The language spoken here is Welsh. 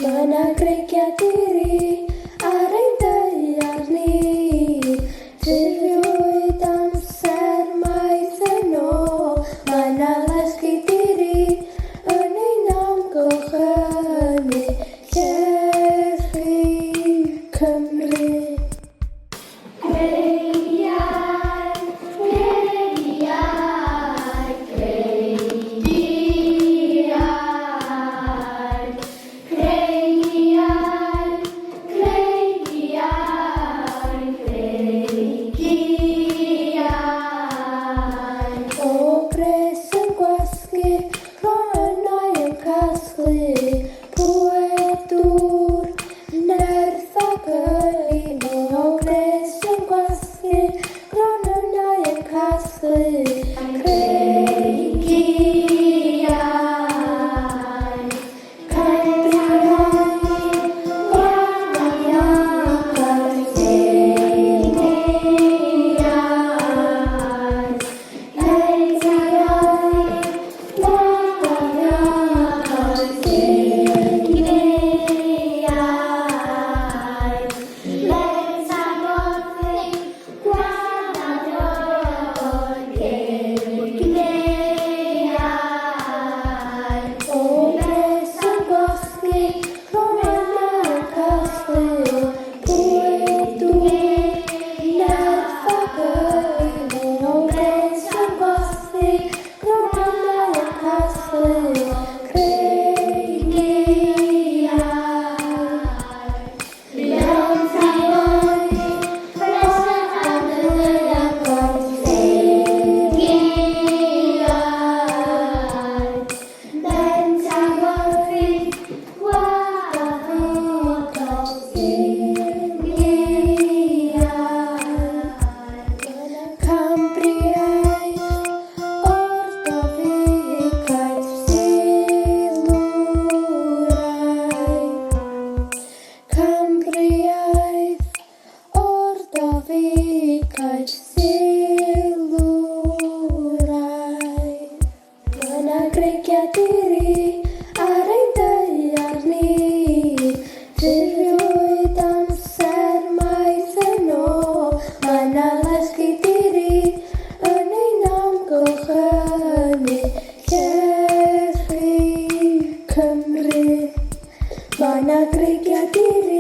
Mana grecia diri ar ein deiar ni Tirwyyd amser maith yn ôl Mana lesgi diri yn ein amgylchynu Llechi Cymru Grecia diri ar ein deiar ni Tirwyyd amser maith yn ôl Mana lesgi diri yn ein amgylchynu Llechi Cymru Mana Grecia diri